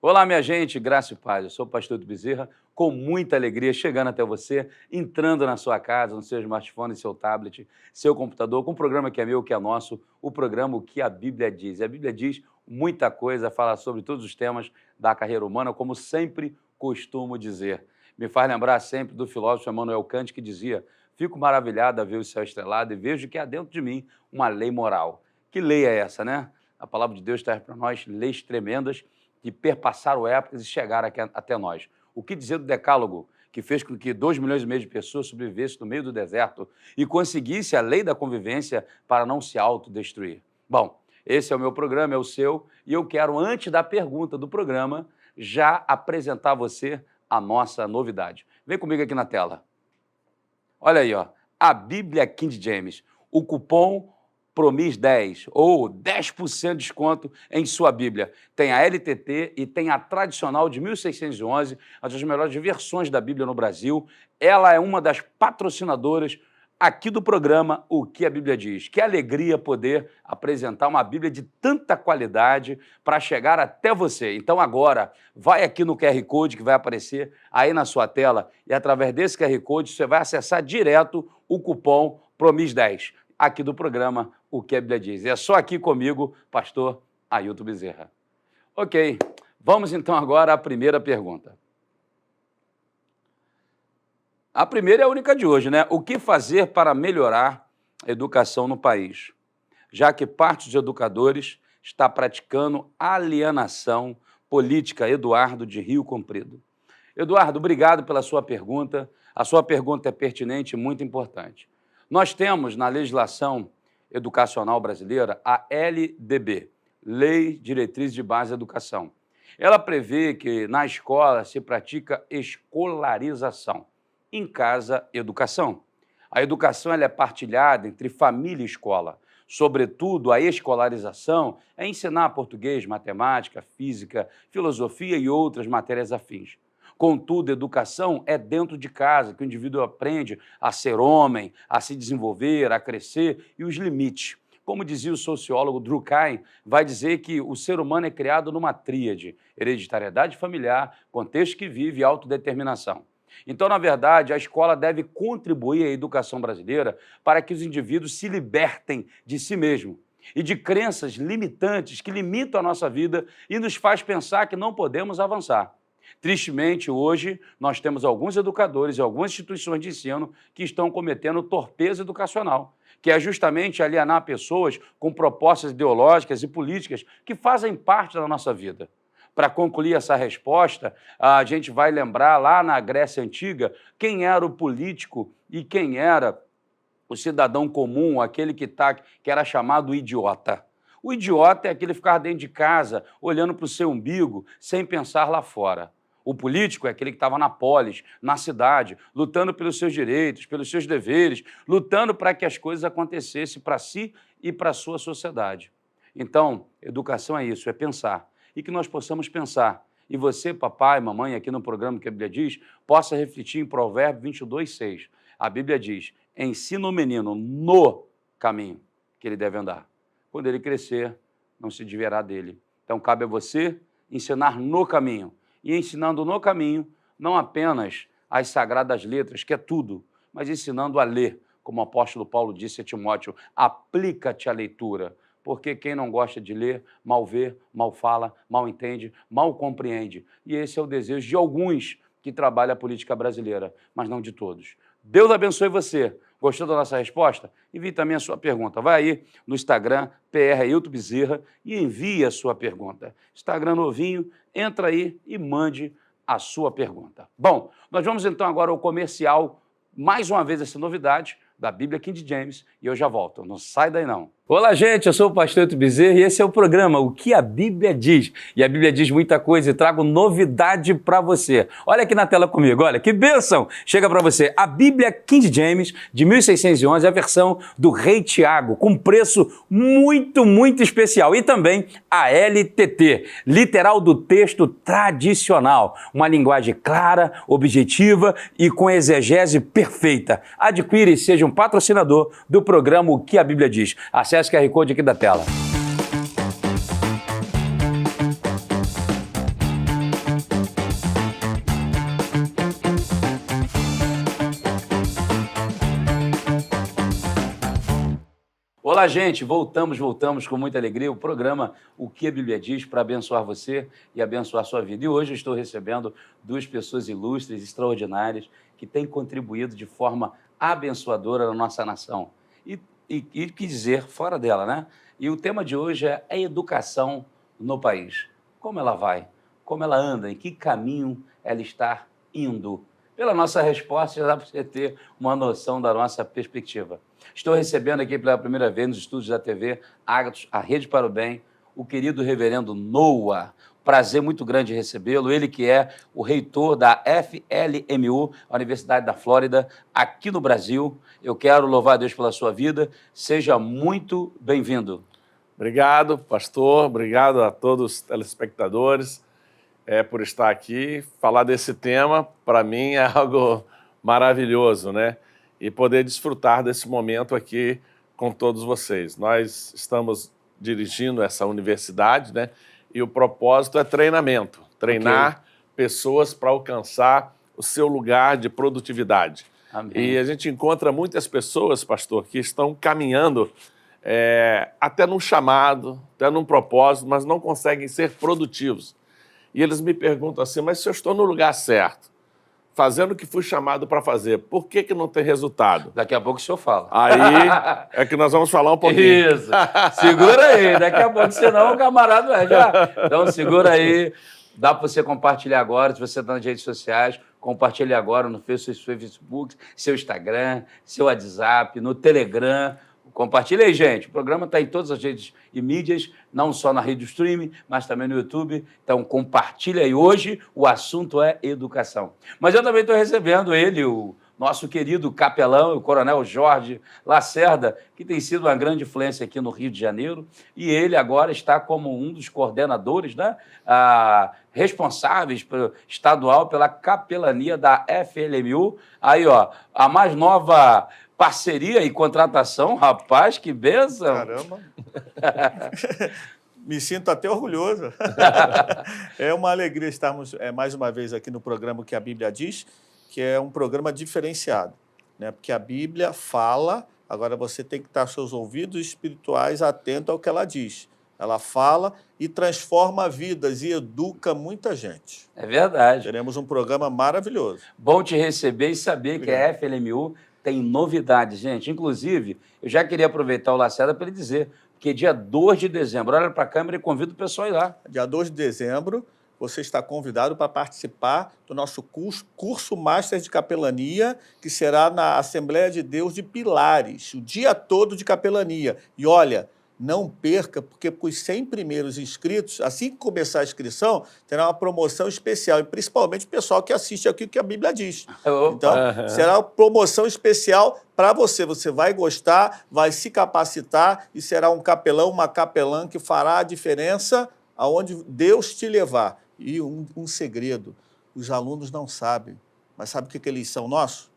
Olá, minha gente, graça e paz. Eu sou o pastor Bezerra, com muita alegria, chegando até você, entrando na sua casa, no seu smartphone, seu tablet, seu computador, com um programa que é meu, que é nosso, o programa O que a Bíblia Diz. E a Bíblia diz muita coisa, fala sobre todos os temas da carreira humana, como sempre costumo dizer. Me faz lembrar sempre do filósofo Immanuel Kant, que dizia: fico maravilhado a ver o céu estrelado e vejo que há dentro de mim uma lei moral. Que lei é essa, né? A palavra de Deus traz para nós leis tremendas que perpassaram épocas e chegaram até nós. O que dizer do Decálogo, que fez com que 2,5 milhões de pessoas sobrevivessem no meio do deserto e conseguisse a lei da convivência para não se autodestruir? Bom, esse é o meu programa, é o seu, e eu quero, antes da pergunta do programa, já apresentar a você a nossa novidade. Vem comigo aqui na tela. Olha aí, ó, a Bíblia King James, o cupom PROMIS10, ou 10% de desconto em sua Bíblia. Tem a LTT e tem a tradicional de 1611, uma das melhores versões da Bíblia no Brasil. Ela é uma das patrocinadoras aqui do programa O que a Bíblia Diz. Que alegria poder apresentar uma Bíblia de tanta qualidade para chegar até você. Então agora, vai aqui no QR Code que vai aparecer aí na sua tela e através desse QR Code você vai acessar direto o cupom PROMIS10. Aqui do programa O que a Bíblia Diz. É só aqui comigo, pastor Ailton Bezerra. Ok, vamos então agora à primeira pergunta. A primeira é a única de hoje, né? O que fazer para melhorar a educação no país? Já que parte dos educadores está praticando alienação política. Eduardo de Rio Comprido. Eduardo, obrigado pela sua pergunta. A sua pergunta é pertinente e muito importante. Nós temos na legislação educacional brasileira a LDB, Lei Diretriz de Base da Educação. Ela prevê que na escola se pratica escolarização, em casa, educação. A educação ela é partilhada entre família e escola. Sobretudo, a escolarização é ensinar português, matemática, física, filosofia e outras matérias afins. Contudo, educação é dentro de casa, que o indivíduo aprende a ser homem, a se desenvolver, a crescer e os limites. Como dizia o sociólogo Durkheim, vai dizer que o ser humano é criado numa tríade: hereditariedade familiar, contexto que vive e autodeterminação. Então, na verdade, a escola deve contribuir à educação brasileira para que os indivíduos se libertem de si mesmos e de crenças limitantes que limitam a nossa vida e nos faz pensar que não podemos avançar. Tristemente, hoje, nós temos alguns educadores e algumas instituições de ensino que estão cometendo torpeza educacional, que é justamente alienar pessoas com propostas ideológicas e políticas que fazem parte da nossa vida. Para concluir essa resposta, a gente vai lembrar lá na Grécia Antiga quem era o político e quem era o cidadão comum, aquele que era chamado idiota. O idiota é aquele que ficava dentro de casa, olhando para o seu umbigo, sem pensar lá fora. O político é aquele que estava na polis, na cidade, lutando pelos seus direitos, pelos seus deveres, lutando para que as coisas acontecessem para si e para a sua sociedade. Então, educação é isso, é pensar. E que nós possamos pensar. E você, papai, mamãe, aqui no programa que a Bíblia diz, possa refletir em Provérbios 22:6. A Bíblia diz: ensina o menino no caminho que ele deve andar. Quando ele crescer, não se desviará dele. Então, cabe a você ensinar no caminho. E ensinando no caminho, não apenas as sagradas letras, que é tudo, mas ensinando a ler. Como o apóstolo Paulo disse a Timóteo: aplica-te à leitura. Porque quem não gosta de ler, mal vê, mal fala, mal entende, mal compreende. E esse é o desejo de alguns que trabalham a política brasileira, mas não de todos. Deus abençoe você. Gostou da nossa resposta? Envie também a sua pergunta. Vai aí no Instagram, PR Ailton Bezerra, e envie a sua pergunta. Instagram novinho, entra aí e mande a sua pergunta. Bom, nós vamos então agora ao comercial, mais uma vez essa novidade da Bíblia King James, e eu já volto. Não sai daí não. Olá, gente, eu sou o pastor Ailton Bezerra e esse é o programa O que a Bíblia Diz. E a Bíblia diz muita coisa e trago novidade para você. Olha aqui na tela comigo, olha que bênção! Chega para você a Bíblia King James de 1611, a versão do Rei Tiago, com preço muito especial. E também a LTT, literal do texto tradicional. Uma linguagem clara, objetiva e com exegese perfeita. Adquire e seja um patrocinador do programa O que a Bíblia Diz. Acesse o QR Code aqui da tela. Olá, gente, voltamos com muita alegria. O programa O que a Bíblia Diz para abençoar você e abençoar sua vida. E hoje eu estou recebendo duas pessoas ilustres, extraordinárias, que têm contribuído de forma abençoadora na nossa nação. E que dizer fora dela, né? E o tema de hoje é a educação no país. Como ela vai? Como ela anda? Em que caminho ela está indo? Pela nossa resposta, já dá para você ter uma noção da nossa perspectiva. Estou recebendo aqui pela primeira vez nos estúdios da TV Ágatos, a Rede para o Bem, o querido reverendo Noah. Prazer muito grande recebê-lo. Ele que é o reitor da FLMU, a Universidade da Flórida, aqui no Brasil. Eu quero louvar a Deus pela sua vida. Seja muito bem-vindo. Obrigado, pastor. Obrigado a todos os telespectadores por estar aqui. Falar desse tema, para mim, é algo maravilhoso, né? E poder desfrutar desse momento aqui com todos vocês. Nós estamos dirigindo essa universidade, né? E o propósito é treinamento. Treinar pessoas para alcançar o seu lugar de produtividade. Amém. E a gente encontra muitas pessoas, pastor, que estão caminhando até num chamado, até num propósito, mas não conseguem ser produtivos. E eles me perguntam assim, mas se eu estou no lugar certo, fazendo o que fui chamado para fazer, por que não tem resultado? Daqui a pouco o senhor fala. Aí é que nós vamos falar um pouquinho. Isso. Segura aí, daqui a pouco, senão o camarada vai já. Então segura aí, dá para você compartilhar agora, se você está nas redes sociais, compartilhe agora no Facebook, seu Instagram, seu WhatsApp, no Telegram. Compartilha aí, gente. O programa está em todas as redes e mídias, não só na rede do streaming, mas também no YouTube. Então, compartilha aí. Hoje, o assunto é educação. Mas eu também estou recebendo ele, o nosso querido capelão, o coronel Jorge Lacerda, que tem sido uma grande influência aqui no Rio de Janeiro. E ele agora está como um dos coordenadores, né, responsáveis estadual pela capelania da FLMU. Aí, ó, a mais nova parceria e contratação, rapaz, que benção! Caramba! Me sinto até orgulhoso. É uma alegria estarmos mais uma vez aqui no programa que a Bíblia diz, que é um programa diferenciado, né? Porque a Bíblia fala, agora você tem que estar seus ouvidos espirituais atentos ao que ela diz. Ela fala e transforma vidas e educa muita gente. É verdade. Teremos um programa maravilhoso. Bom te receber e saber Obrigado. Que a FLMU tem novidades, gente. Inclusive, eu já queria aproveitar o Lacerda para ele dizer, porque dia 2 de dezembro, olha para a câmera e convido o pessoal a ir lá. Dia 2 de dezembro, você está convidado para participar do nosso curso Master de Capelania, que será na Assembleia de Deus de Pilares, o dia todo de capelania. E olha, não perca, porque para os 100 primeiros inscritos, assim que começar a inscrição, terá uma promoção especial, e principalmente o pessoal que assiste aqui o que a Bíblia diz. Opa. Então, será uma promoção especial para você. Você vai gostar, vai se capacitar e será um capelão, uma capelã que fará a diferença aonde Deus te levar. E um segredo, os alunos não sabem, mas sabe o que eles são nossos?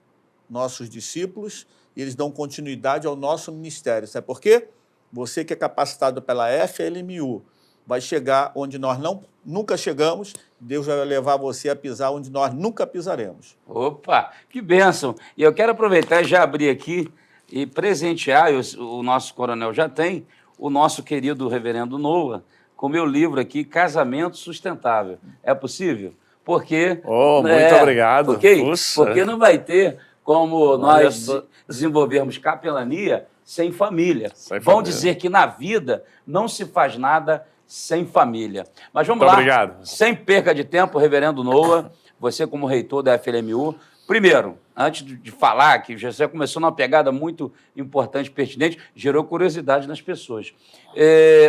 Nossos discípulos, e eles dão continuidade ao nosso ministério. Sabe por quê? Você que é capacitado pela FLMU vai chegar onde nós nunca chegamos, Deus vai levar você a pisar onde nós nunca pisaremos. Opa, que bênção! E eu quero aproveitar e já abrir aqui e presentear, o nosso coronel já tem, o nosso querido reverendo Noah, com o meu livro aqui, Casamento Sustentável. É possível? Porque... muito obrigado. Porque não vai ter como nós desenvolvermos capelania sem família. Vão dizer que na vida não se faz nada sem família. Mas vamos lá, obrigado. Sem perca de tempo, reverendo Noah, você como reitor da FLMU, primeiro, antes de falar, que você começou numa pegada muito importante, pertinente, gerou curiosidade nas pessoas.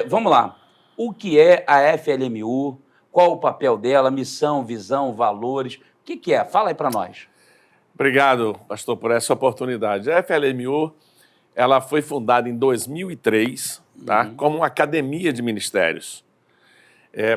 Vamos lá, o que é a FLMU? Qual o papel dela? Missão, visão, valores? O que é? Fala aí para nós. Obrigado, pastor, por essa oportunidade. A FLMU, ela foi fundada em 2003, tá? Como uma academia de ministérios,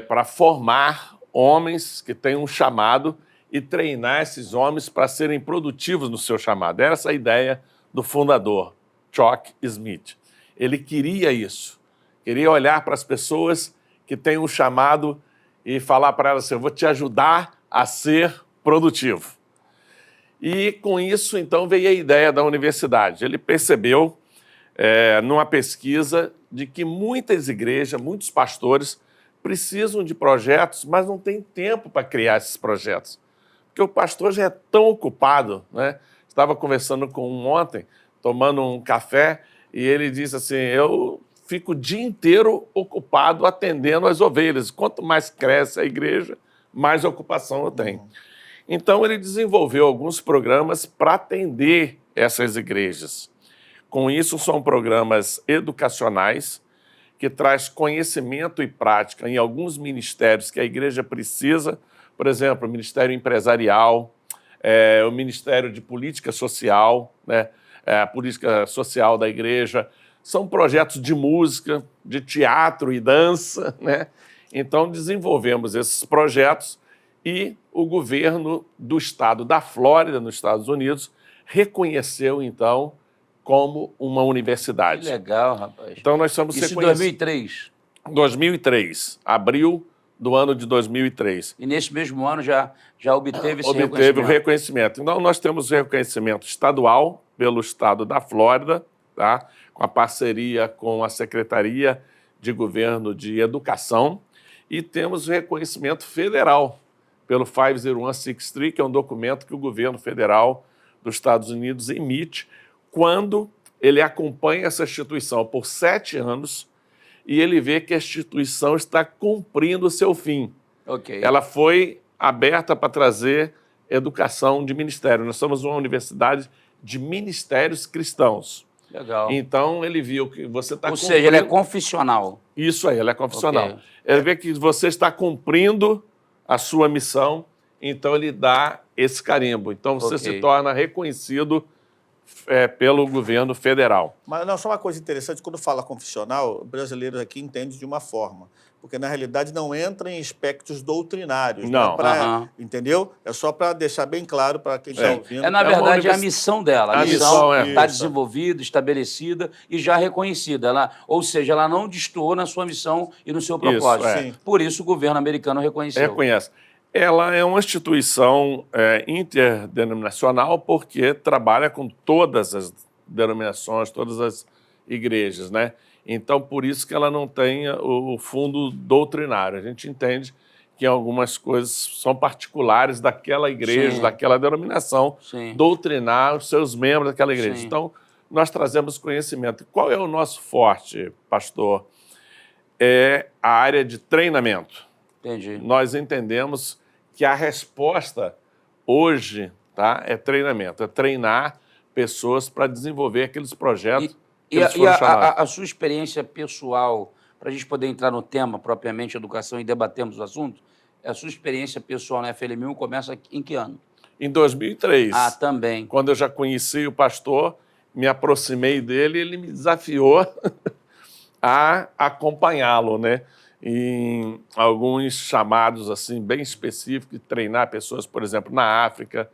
para formar homens que têm um chamado e treinar esses homens para serem produtivos no seu chamado. Era essa a ideia do fundador, Chuck Smith. Ele queria isso, queria olhar para as pessoas que têm um chamado e falar para elas assim, eu vou te ajudar a ser produtivo. E com isso, então, veio a ideia da universidade. Ele percebeu numa pesquisa de que muitas igrejas, muitos pastores precisam de projetos, mas não tem tempo para criar esses projetos. Porque o pastor já é tão ocupado, né? Estava conversando com um ontem, tomando um café, e ele disse assim, eu fico o dia inteiro ocupado atendendo as ovelhas. Quanto mais cresce a igreja, mais ocupação eu tenho. Então, ele desenvolveu alguns programas para atender essas igrejas. Com isso, são programas educacionais que traz conhecimento e prática em alguns ministérios que a igreja precisa, por exemplo, o Ministério Empresarial, o Ministério de Política Social, né? A política social da igreja, são projetos de música, de teatro e dança, né? Então, desenvolvemos esses projetos e o governo do estado da Flórida, nos Estados Unidos, reconheceu, então, como uma universidade. Que legal, rapaz. Então, nós somos Isso em 2003. 2003, abril do ano de 2003. E nesse mesmo ano já obteve esse Obteve o reconhecimento. Então, nós temos reconhecimento estadual pelo estado da Flórida, tá? Com a parceria com a Secretaria de Governo de Educação, e temos o reconhecimento federal pelo 50163, que é um documento que o governo federal dos Estados Unidos emite quando ele acompanha essa instituição por 7 anos e ele vê que a instituição está cumprindo o seu fim. Ok. Ela foi aberta para trazer educação de ministério. Nós somos uma universidade de ministérios cristãos. Legal. Então, ele viu que você está cumprindo... Ou seja, ele é confissional. Isso aí, ele é confissional. Okay. Ele vê que você está cumprindo a sua missão, então ele dá esse carimbo. Então, você se torna reconhecido pelo governo federal. Mas não, só uma coisa interessante, quando fala confissional, brasileiros aqui entendem de uma forma, porque na realidade não entra em aspectos doutrinários. Não. Entendeu? É só para deixar bem claro para quem está ouvindo. Na verdade, a missão dela. A missão está desenvolvida, estabelecida e já reconhecida. Ou seja, ela não destoou na sua missão e no seu propósito. Por isso o governo americano reconheceu. Reconhece. Ela é uma instituição interdenominacional porque trabalha com todas as denominações, todas as igrejas, né? Então, por isso que ela não tem o fundo doutrinário. A gente entende que algumas coisas são particulares daquela igreja, daquela denominação, doutrinar os seus membros daquela igreja. Então, nós trazemos conhecimento. Qual é o nosso forte, pastor? É a área de treinamento. Entendi. Nós entendemos que a resposta hoje, tá, é treinamento, é treinar pessoas para desenvolver aqueles projetos. E a sua experiência pessoal, para a gente poder entrar no tema propriamente educação e debatermos o assunto, a sua experiência pessoal na FLM1 começa em que ano? Em 2003. Ah, também. Quando eu já conheci o pastor, me aproximei dele e ele me desafiou a acompanhá-lo, né? Em alguns chamados assim bem específicos, treinar pessoas, por exemplo, na África,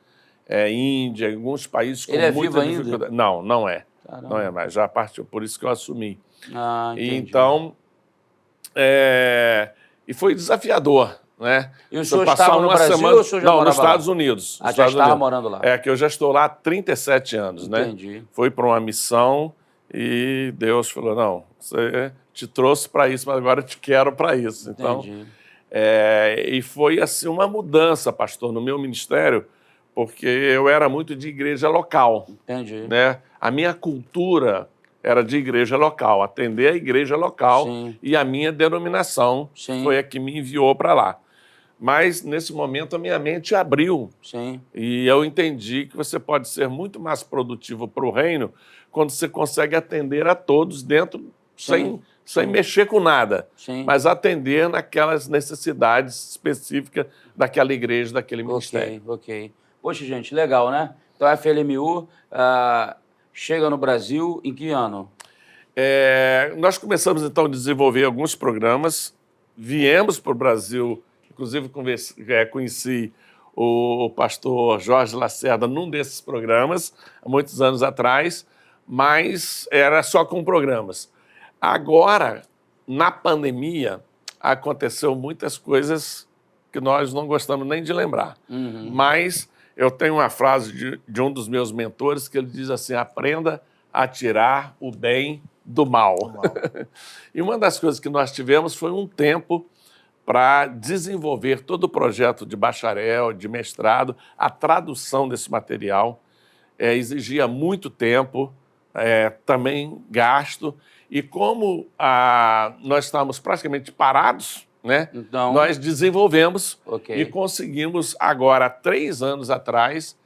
Índia, em alguns países com muita dificuldade. Ainda? Não, não é. Caramba. Não é mais, já partiu, por isso que eu assumi. Entendi. Então, e foi desafiador, né? E o senhor estava no Brasil ou o senhor já morava lá? Não, nos Estados Unidos. Já estava morando lá. É que eu já estou lá há 37 anos, né? Entendi. Fui para uma missão e Deus falou, não, você te trouxe para isso, mas agora eu te quero para isso. Então, e foi assim uma mudança, pastor, no meu ministério, porque eu era muito de igreja local. Entendi. Né? A minha cultura era de igreja local, atender a igreja local. E a minha denominação foi a que me enviou para lá. Mas, nesse momento, a minha mente abriu. E eu entendi que você pode ser muito mais produtivo para o reino quando você consegue atender a todos dentro, sem mexer com nada, mas atender naquelas necessidades específicas daquela igreja, daquele ministério. Poxa, gente, legal, né? Então, a FLMU chega no Brasil em que ano? Nós começamos, então, a desenvolver alguns programas, viemos para o Brasil, inclusive conheci o pastor Jorge Lacerda num desses programas, há muitos anos atrás, mas era só com programas. Agora, na pandemia, aconteceu muitas coisas que nós não gostamos nem de lembrar. Mas eu tenho uma frase de um dos meus mentores que ele diz assim, aprenda a tirar o bem do mal. E uma das coisas que nós tivemos foi um tempo para desenvolver todo o projeto de bacharel, de mestrado, a tradução desse material. Exigia muito tempo, também gasto, e como nós estávamos praticamente parados, né, Então, nós desenvolvemos ok. e conseguimos agora, 3 anos atrás,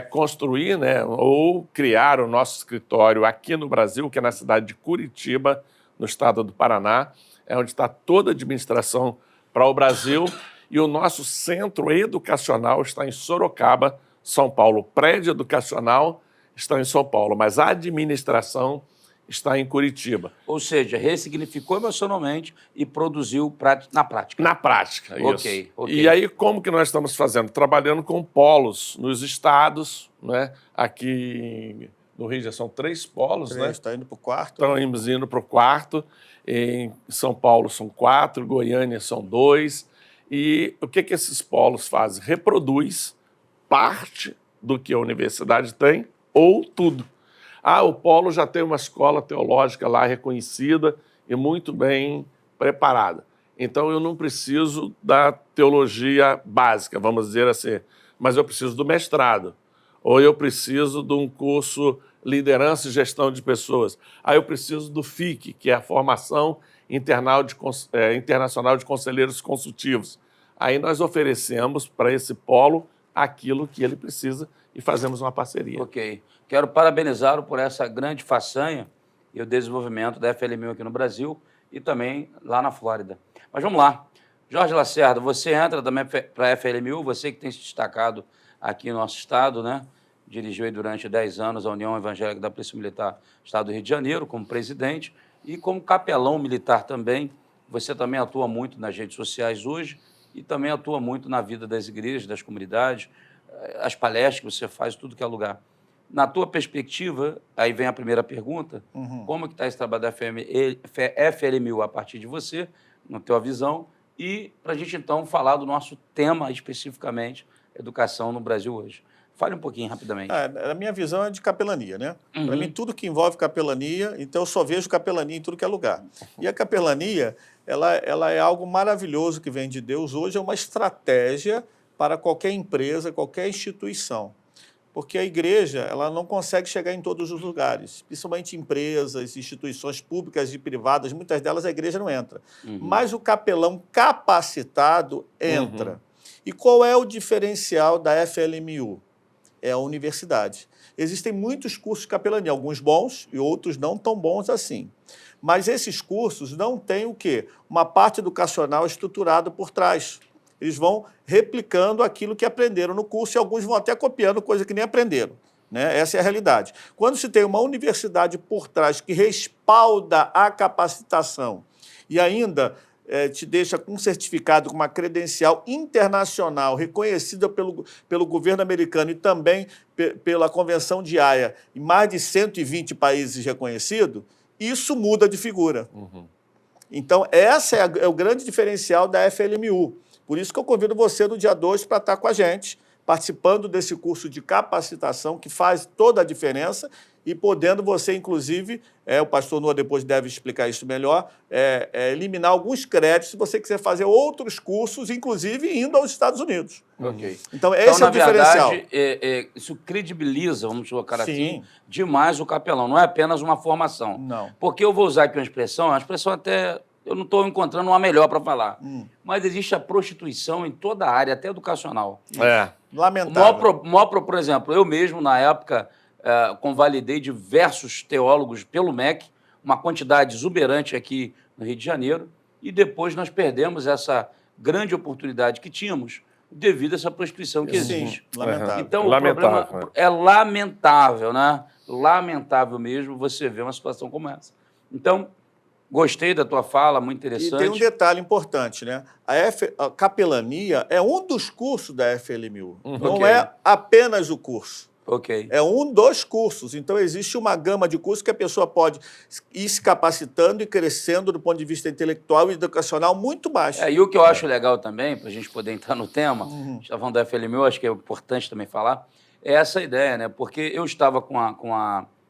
construir, né, ou criar o nosso escritório aqui no Brasil, que é na cidade de Curitiba, no estado do Paraná, onde está toda a administração para o Brasil, e o nosso centro educacional está em Sorocaba, São Paulo. O prédio educacional está em São Paulo, mas a administração está em Curitiba. Ou seja, ressignificou emocionalmente e produziu na prática. Na prática, Ok, isso. ok. E aí, como que nós estamos fazendo? Trabalhando com polos nos estados, né? Aqui no Rio já são 3 polos, né? Está indo para o quarto. Estamos indo para o quarto. Em São Paulo são 4, Goiânia são 2. E o que esses polos fazem? Reproduz parte do que a universidade tem ou tudo. O polo já tem uma escola teológica lá reconhecida e muito bem preparada. Então, eu não preciso da teologia básica, vamos dizer assim, mas eu preciso do mestrado. Ou eu preciso de um curso Liderança e Gestão de Pessoas. Aí eu preciso do FIC, que é a Formação Internacional de Conselheiros Consultivos. Aí nós oferecemos para esse polo aquilo que ele precisa e fazemos uma parceria. Ok. Quero parabenizá-lo por essa grande façanha e o desenvolvimento da FLMU aqui no Brasil e também lá na Flórida. Mas vamos lá. Jorge Lacerda, você entra também para a FLMU, você que tem se destacado aqui no nosso estado, né? Dirigiu aí durante 10 anos a União Evangélica da Polícia Militar do Estado do Rio de Janeiro, como presidente, e como capelão militar também. Você também atua muito nas redes sociais hoje e também atua muito na vida das igrejas, das comunidades, as palestras que você faz, tudo que é lugar. Na tua perspectiva, aí vem a primeira pergunta, como que está esse trabalho da FLMU a partir de você, na tua visão, e para a gente então falar do nosso tema especificamente, educação no Brasil hoje. Fale um pouquinho rapidamente. A minha visão é de capelania, né? Para mim, tudo que envolve capelania, então eu só vejo capelania em tudo que é lugar. E a capelania, ela é algo maravilhoso que vem de Deus. Hoje é uma estratégia para qualquer empresa, qualquer instituição. Porque a igreja ela não consegue chegar em todos os lugares, principalmente empresas, instituições públicas e privadas, muitas delas a igreja não entra. Mas o capelão capacitado entra. E qual é o diferencial da FLMU? É a universidade. Existem muitos cursos de capelania, alguns bons e outros não tão bons assim. Mas esses cursos não têm o quê? Uma parte educacional estruturada por trás. Eles vão replicando aquilo que aprenderam no curso e alguns vão até copiando coisa que nem aprenderam. Né? Essa é a realidade. Quando se tem uma universidade por trás que respalda a capacitação e ainda te deixa com um certificado, com uma credencial internacional reconhecida pelo governo americano e também pela Convenção de Haia, em mais de 120 países reconhecido, isso muda de figura. Então, esse é o grande diferencial da FLMU. Por isso que eu convido você no dia 2 para estar com a gente, participando desse curso de capacitação que faz toda a diferença e podendo você, inclusive, o pastor Noah depois deve explicar isso melhor, eliminar alguns créditos se você quiser fazer outros cursos, inclusive indo aos Estados Unidos. Ok. Então, esse é o diferencial. Na verdade, isso credibiliza, vamos colocar assim, Sim. demais o capelão. Não é apenas uma formação. Não. Porque eu vou usar aqui uma expressão até... Eu não estou encontrando uma melhor para falar. Mas existe a prostituição em toda a área, até educacional. Lamentável. Por exemplo, eu mesmo, na época, convalidei diversos teólogos pelo MEC, uma quantidade exuberante aqui no Rio de Janeiro, e depois nós perdemos essa grande oportunidade que tínhamos devido a essa prostituição que existe. Sim, lamentável. Então, o problema é lamentável, né? Lamentável mesmo você ver uma situação como essa. Então, gostei da tua fala, muito interessante. E tem um detalhe importante, né? A capelania é um dos cursos da FLMU. Não é apenas o curso. É um dos cursos. Então, existe uma gama de cursos que a pessoa pode ir se capacitando e crescendo do ponto de vista intelectual e educacional muito baixo. E o que eu acho legal também, para a gente poder entrar no tema, a gente está falando da FLMU, acho que é importante também falar, é essa ideia, né? Porque eu estava com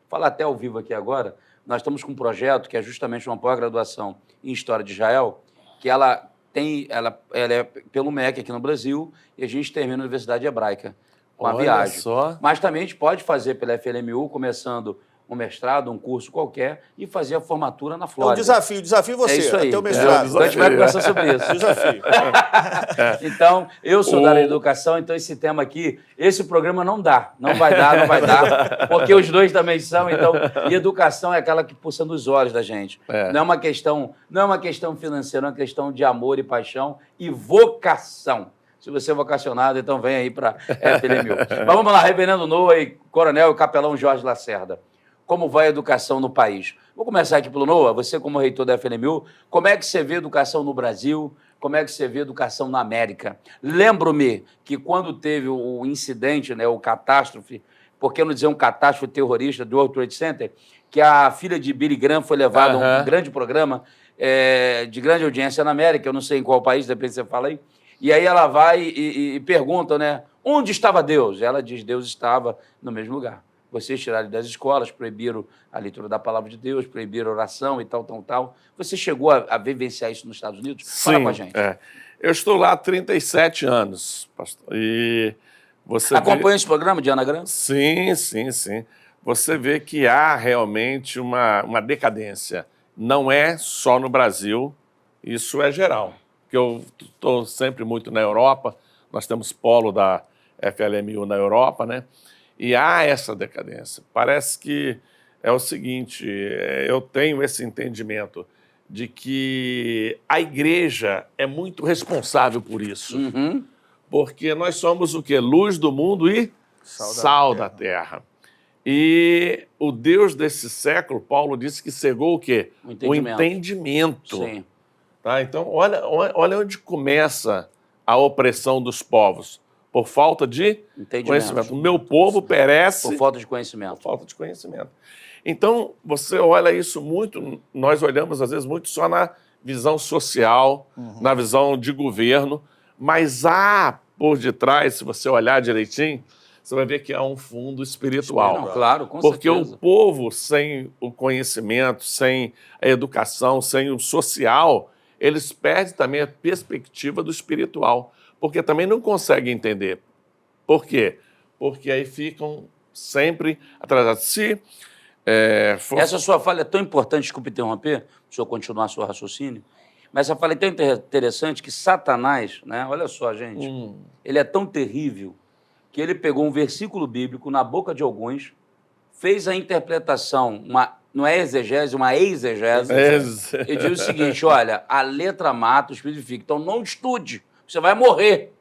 falar até ao vivo aqui agora, nós estamos com um projeto que é justamente uma pós-graduação em História de Israel, que ela é pelo MEC aqui no Brasil, e a gente termina na Universidade Hebraica com a Olha viagem. só. Mas também a gente pode fazer pela FLMU, começando um mestrado, um curso qualquer, e fazer a formatura na É um Flórida. desafio você, É isso aí. até o mestrado. Então a gente vai conversar sobre isso. Desafio. Então, eu sou da área de educação, então esse tema aqui, esse programa não dá. Não vai dar, porque os dois também são. Então, e educação é aquela que pulsa nos olhos da gente. Não é uma questão financeira, é uma questão de amor e paixão e vocação. Se você é vocacionado, então vem aí para a FLMU. Mas vamos lá, Reverendo Noah e Coronel e Capelão Jorge Lacerda. Como vai a educação no país? Vou começar aqui pelo Noah. Você, como reitor da FLMU, como é que você vê a educação no Brasil? Como é que você vê a educação na América? Lembro-me que quando teve o incidente, né, o catástrofe, por que não dizer um catástrofe terrorista do World Trade Center, que a filha de Billy Graham foi levada a um grande programa de grande audiência na América, eu não sei em qual país, depende se você fala aí, e aí ela vai e pergunta, né, onde estava Deus? Ela diz, Deus estava no mesmo lugar. Vocês tiraram das escolas, proibiram a leitura da palavra de Deus, proibiram a oração e tal. Você chegou a vivenciar isso nos Estados Unidos? Sim, fala com a gente. Eu estou lá há 37 anos, pastor. E você acompanha esse programa de Ana Grande? Sim. Você vê que há realmente uma decadência. Não é só no Brasil, isso é geral. Porque eu estou sempre muito na Europa, nós temos polo da FLMU na Europa, né? E há essa decadência. Parece que é o seguinte, eu tenho esse entendimento de que a igreja é muito responsável por isso. Porque nós somos o quê? Luz do mundo e sal da terra. E o Deus desse século, Paulo disse que cegou o quê? O entendimento. Sim. Tá? Então, olha onde começa a opressão dos povos. Por falta de conhecimento. O meu povo perece... Por falta de conhecimento. Por falta de conhecimento. Então, você olha isso muito... Nós olhamos, às vezes, muito só na visão social, na visão de governo, mas há por detrás, se você olhar direitinho, você vai ver que há um fundo espiritual. Não, claro, com Porque certeza. o povo, sem o conhecimento, sem a educação, sem o social, eles perdem também a perspectiva do espiritual. Porque também não conseguem entender. Por quê? Porque aí ficam sempre atrasados. Essa sua fala é tão importante, desculpe interromper, o senhor continuar seu raciocínio, mas essa fala é tão interessante que Satanás, né, olha só, gente, ele é tão terrível que ele pegou um versículo bíblico na boca de alguns, fez a interpretação, não é exegese, uma exegese, e diz o seguinte, olha, a letra mata, o espírito fica, então não estude, você vai morrer.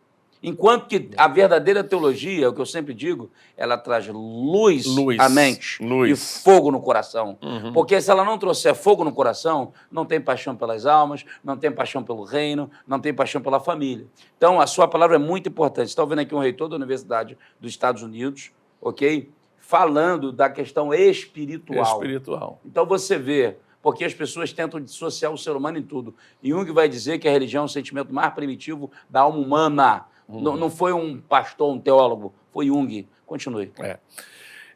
Enquanto que a verdadeira teologia, o que eu sempre digo, ela traz luz à mente e fogo no coração. Porque se ela não trouxer fogo no coração, não tem paixão pelas almas, não tem paixão pelo reino, não tem paixão pela família. Então, a sua palavra é muito importante. Você está ouvindo aqui um reitor da Universidade dos Estados Unidos, ok? Falando da questão espiritual. Então, você vê... Porque as pessoas tentam dissociar o ser humano em tudo. Jung vai dizer que a religião é o sentimento mais primitivo da alma humana. Não foi um pastor, um teólogo, foi Jung. Continue.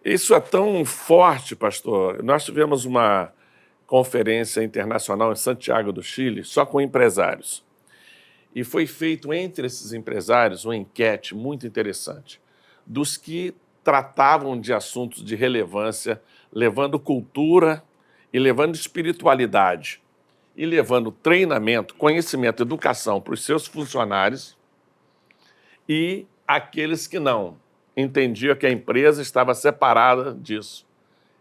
Isso é tão forte, pastor. Nós tivemos uma conferência internacional em Santiago do Chile, só com empresários. E foi feito entre esses empresários uma enquete muito interessante, dos que tratavam de assuntos de relevância, levando cultura e levando espiritualidade, e levando treinamento, conhecimento, educação para os seus funcionários e aqueles que não entendiam que a empresa estava separada disso.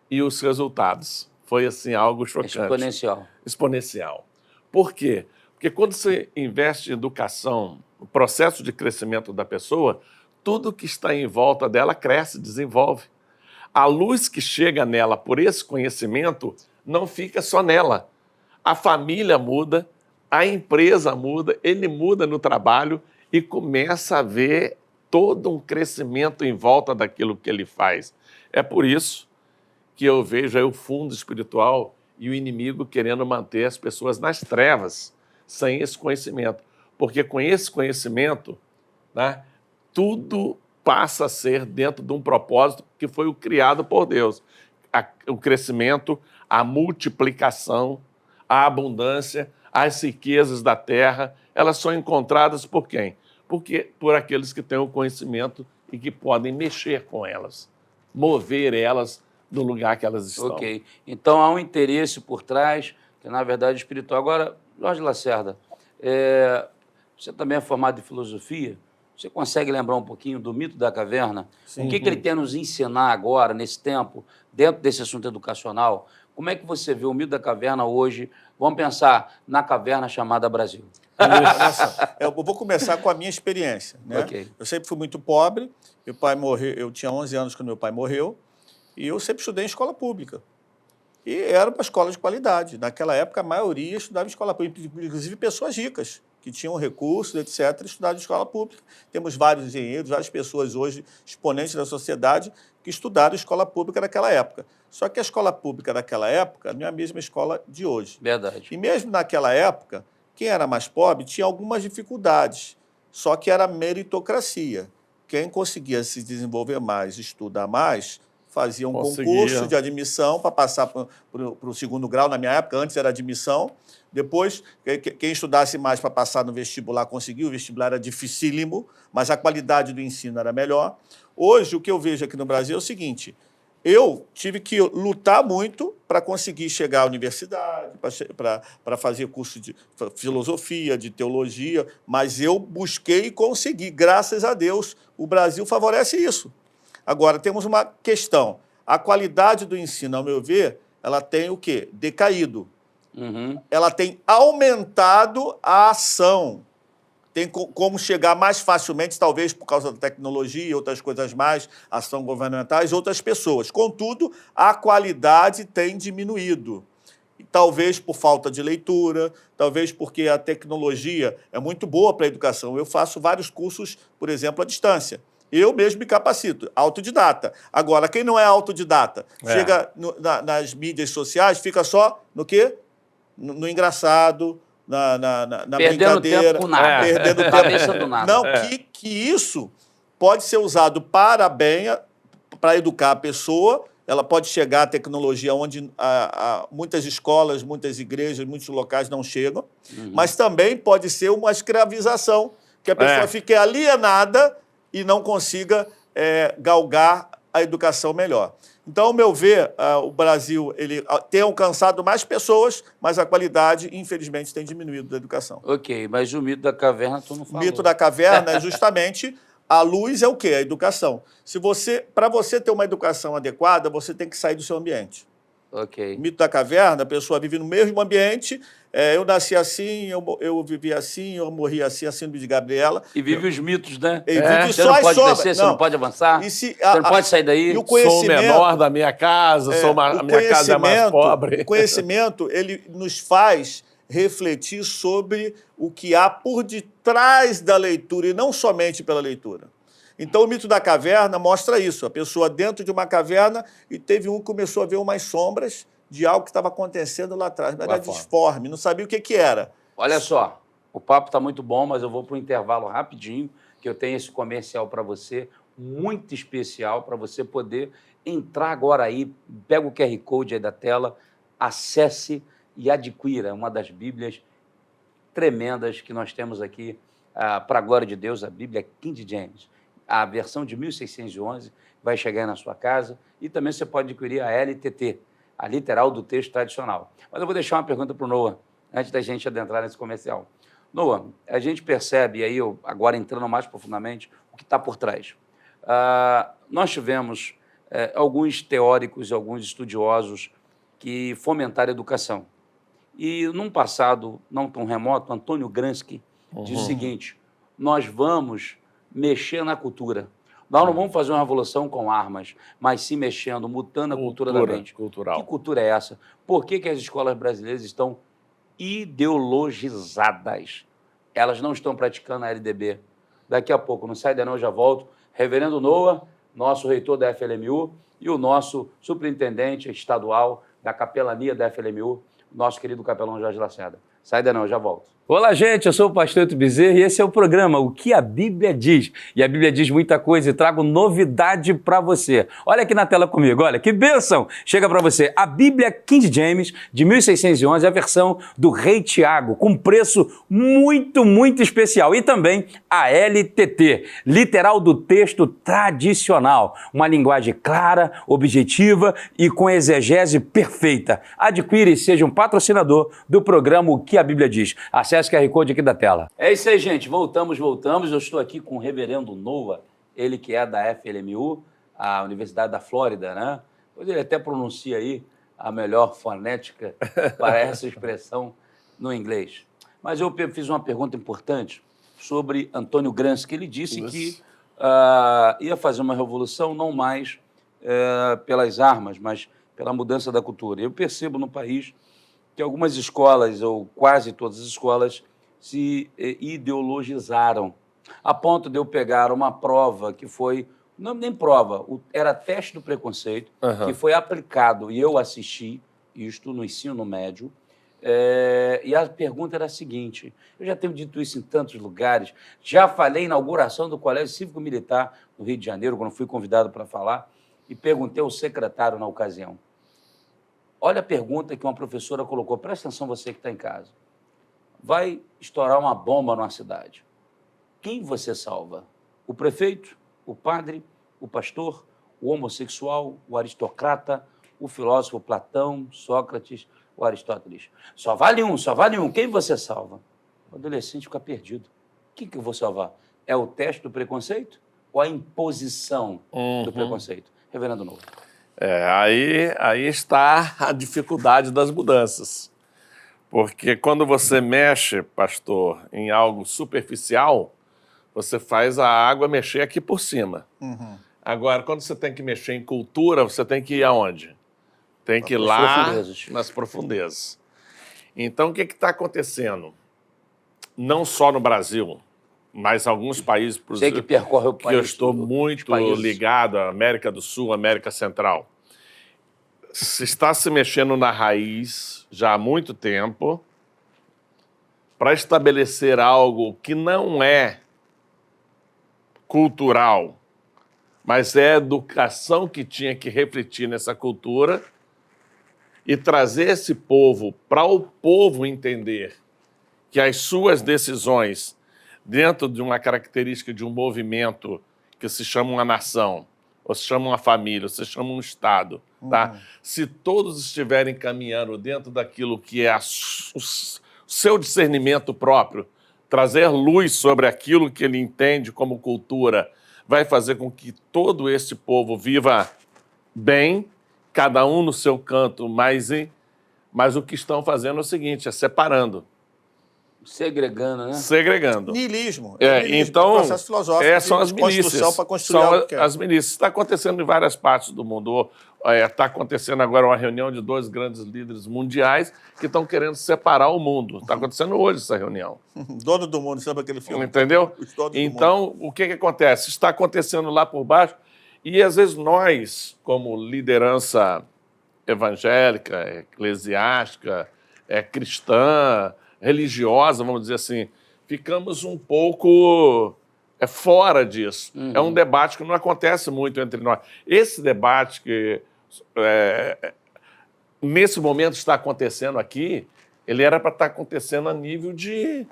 E os resultados foi assim algo chocante. Exponencial. Por quê? Porque quando você investe em educação, o processo de crescimento da pessoa, tudo que está em volta dela cresce, desenvolve. A luz que chega nela por esse conhecimento não fica só nela. A família muda, a empresa muda, ele muda no trabalho e começa a ver todo um crescimento em volta daquilo que ele faz. É por isso que eu vejo aí o fundo espiritual e o inimigo querendo manter as pessoas nas trevas, sem esse conhecimento. Porque com esse conhecimento, né, tudo passa a ser dentro de um propósito que foi o criado por Deus. o crescimento, a multiplicação, a abundância, as riquezas da terra, elas são encontradas por quem? Por aqueles que têm o conhecimento e que podem mexer com elas, mover elas do lugar que elas estão. Ok. Então há um interesse por trás, que na verdade é espiritual. Agora, Jorge Lacerda, você também é formado em filosofia. Você consegue lembrar um pouquinho do mito da caverna? Sim. O que ele tem a nos ensinar agora, nesse tempo, dentro desse assunto educacional? Como é que você vê o mito da caverna hoje? Vamos pensar na caverna chamada Brasil. Olha só, eu vou começar com a minha experiência, né? Ok. Eu sempre fui muito pobre, meu pai morreu, eu tinha 11 anos quando meu pai morreu, e eu sempre estudei em escola pública. E era uma escola de qualidade. Naquela época, a maioria estudava em escola pública, inclusive pessoas ricas, que tinham recursos, etc., estudavam em escola pública. Temos vários engenheiros, várias pessoas hoje, exponentes da sociedade, que estudaram em escola pública naquela época. Só que a escola pública daquela época não é a mesma escola de hoje. Verdade. E mesmo naquela época, quem era mais pobre tinha algumas dificuldades, só que era meritocracia. Quem conseguia se desenvolver mais, estudar mais, fazia um concurso de admissão para passar para o segundo grau. Na minha época, antes era admissão. Depois, quem estudasse mais para passar no vestibular conseguiu. O vestibular era dificílimo, mas a qualidade do ensino era melhor. Hoje, o que eu vejo aqui no Brasil é o seguinte: eu tive que lutar muito para conseguir chegar à universidade, para fazer curso de filosofia, de teologia, mas eu busquei e consegui, graças a Deus. O Brasil favorece isso. Agora, temos uma questão. A qualidade do ensino, ao meu ver, ela tem o quê? Decaído. Uhum. Ela tem aumentado a ação. Tem como chegar mais facilmente, talvez por causa da tecnologia e outras coisas mais, ação governamentais, outras pessoas. Contudo, a qualidade tem diminuído. Talvez por falta de leitura, talvez porque a tecnologia é muito boa para a educação. Eu faço vários cursos, por exemplo, à distância. Eu mesmo me capacito, autodidata. Agora, quem não é autodidata, chega nas mídias sociais, fica só no quê? No engraçado, na Perdendo brincadeira. tempo com nada. Perdendo tempo. Cabeça do nada. Não, que isso pode ser usado para bem, para educar a pessoa. Ela pode chegar à tecnologia onde muitas escolas, muitas igrejas, muitos locais não chegam, mas também pode ser uma escravização, que a pessoa fique alienada e não consiga galgar a educação melhor. Então, ao meu ver, o Brasil ele tem alcançado mais pessoas, mas a qualidade, infelizmente, tem diminuído da educação. Ok, mas o mito da caverna tu não falou. O mito da caverna é justamente a luz é o quê? A educação. Para você ter uma educação adequada, você tem que sair do seu ambiente. Ok. O mito da caverna, a pessoa vive no mesmo ambiente, eu nasci assim, eu vivi assim, eu morri assim, a síndrome de Gabriela. E vive os mitos, né? Vive Você só não pode sombras. descer, você não pode avançar, você não pode sair daí. E o Sou o menor da minha casa, a minha casa é mais pobre. O conhecimento, ele nos faz refletir sobre o que há por detrás da leitura, e não somente pela leitura. Então, o mito da caverna mostra isso. A pessoa dentro de uma caverna e teve um que começou a ver umas sombras de algo que estava acontecendo lá atrás. Mas era disforme, não sabia o que era. Olha só, o papo está muito bom, mas eu vou para o intervalo rapidinho, que eu tenho esse comercial para você, muito especial, para você poder entrar agora aí, pega o QR Code aí da tela, acesse e adquira uma das Bíblias tremendas que nós temos aqui, para a glória de Deus, a Bíblia King James. A versão de 1611 vai chegar aí na sua casa e também você pode adquirir a LTT, a literal do texto tradicional. Mas eu vou deixar uma pergunta para o Noah, antes da gente adentrar nesse comercial. Noah, a gente percebe, aí eu agora entrando mais profundamente, o que está por trás. Nós tivemos alguns teóricos e alguns estudiosos que fomentaram a educação. E num passado não tão remoto, Antônio Gramsci disse o seguinte: nós vamos mexer na cultura. Nós não vamos fazer uma revolução com armas, mas sim mexendo, mudando a cultura da mente. Cultural. Que cultura é essa? Por que as escolas brasileiras estão ideologizadas? Elas não estão praticando a LDB. Daqui a pouco, não sai daí não, eu já volto. Reverendo Noah, nosso reitor da FLMU, e o nosso superintendente estadual da capelania da FLMU, nosso querido capelão Jorge Lacerda. Sai daí não, eu já volto. Olá, gente, eu sou o pastor Eto Bezerra e esse é o programa O que a Bíblia Diz. E a Bíblia diz muita coisa e trago novidade para você. Olha aqui na tela comigo, olha, que bênção! Chega para você a Bíblia King James, de 1611, a versão do Rei Tiago, com preço muito especial. E também a LTT, literal do texto tradicional. Uma linguagem clara, objetiva e com exegese perfeita. Adquire e seja um patrocinador do programa O que a Bíblia Diz. Acesse o QR Code aqui da tela. É isso aí, gente. Voltamos. Eu estou aqui com o reverendo Noah, ele que é da FLMU, a Universidade da Flórida, né? Ele até pronuncia aí a melhor fonética para essa expressão no inglês. Mas eu fiz uma pergunta importante sobre Antônio Gramsci, que ele disse que ia fazer uma revolução não mais pelas armas, mas pela mudança da cultura. Eu percebo no país que algumas escolas, ou quase todas as escolas, se ideologizaram, a ponto de eu pegar uma prova que foi, não nem prova, era teste do preconceito, que foi aplicado, e eu assisti isto no ensino médio, e a pergunta era a seguinte, eu já tenho dito isso em tantos lugares, já falei na inauguração do Colégio Cívico Militar no Rio de Janeiro, quando fui convidado para falar, e perguntei ao secretário na ocasião, olha a pergunta que uma professora colocou. Presta atenção, você que está em casa. Vai estourar uma bomba numa cidade. Quem você salva? O prefeito, o padre, o pastor, o homossexual, o aristocrata, o filósofo Platão, Sócrates, o Aristóteles. Só vale um. Quem você salva? O adolescente fica perdido. Quem que eu vou salvar? É o teste do preconceito ou a imposição do preconceito? Reverendo Novo. Aí está a dificuldade das mudanças. Porque quando você mexe, pastor, em algo superficial, você faz a água mexer aqui por cima. Agora, quando você tem que mexer em cultura, você tem que ir aonde? Tem que ir lá nas profundezas. Então, o que está acontecendo? Não só no Brasil, mas alguns países, por exemplo, que percorre o país, que eu estou muito ligado à América do Sul, América Central. Se está se mexendo na raiz já há muito tempo para estabelecer algo que não é cultural, mas é a educação que tinha que refletir nessa cultura e trazer esse povo para o povo entender que as suas decisões dentro de uma característica de um movimento que se chama uma nação, ou se chama uma família, ou se chama um Estado, tá? Se todos estiverem caminhando dentro daquilo que é o seu discernimento próprio, trazer luz sobre aquilo que ele entende como cultura, vai fazer com que todo esse povo viva bem, cada um no seu canto, mas o que estão fazendo é o seguinte, é separando. Segregando, né? Segregando. Niilismo. Então, processo filosófico são as milícias. para construir as milícias. Está acontecendo em várias partes do mundo. Está acontecendo agora uma reunião de 2 grandes líderes mundiais que estão querendo separar o mundo. Está acontecendo hoje essa reunião. Dono do mundo, sabe aquele filme? Entendeu? Então, o que acontece? Está acontecendo lá por baixo e, às vezes, nós, como liderança evangélica, eclesiástica, cristã, religiosa, vamos dizer assim, ficamos um pouco fora disso. É um debate que não acontece muito entre nós. Esse debate que nesse momento está acontecendo aqui, ele era para estar acontecendo a nível de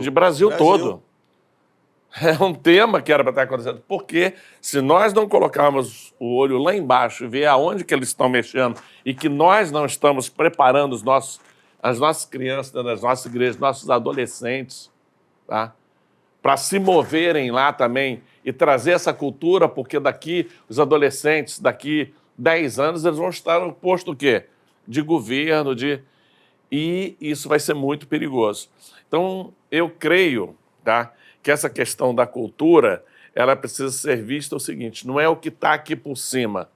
Brasil todo. É um tema que era para estar acontecendo. Porque se nós não colocarmos o olho lá embaixo e ver aonde que eles estão mexendo e que nós não estamos preparando as nossas crianças, das nossas igrejas, nossos adolescentes, tá? Para se moverem lá também e trazer essa cultura, porque daqui, os adolescentes, daqui 10 anos, eles vão estar no posto o quê? De governo, e isso vai ser muito perigoso. Então, eu creio, tá, que essa questão da cultura, ela precisa ser vista o seguinte, não é o que está aqui por cima,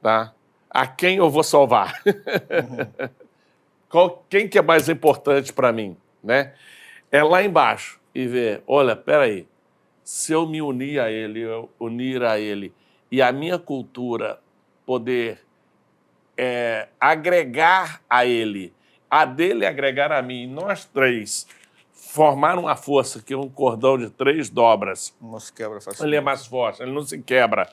tá? A quem eu vou salvar? Quem que é mais importante para mim, né? É lá embaixo e ver, olha, peraí, se eu me unir a ele e a minha cultura poder agregar a ele a dele agregar a mim, nós três formar uma força que um cordão de 3 dobras, Não se quebra facilmente. ele é mais forte, ele não se quebra,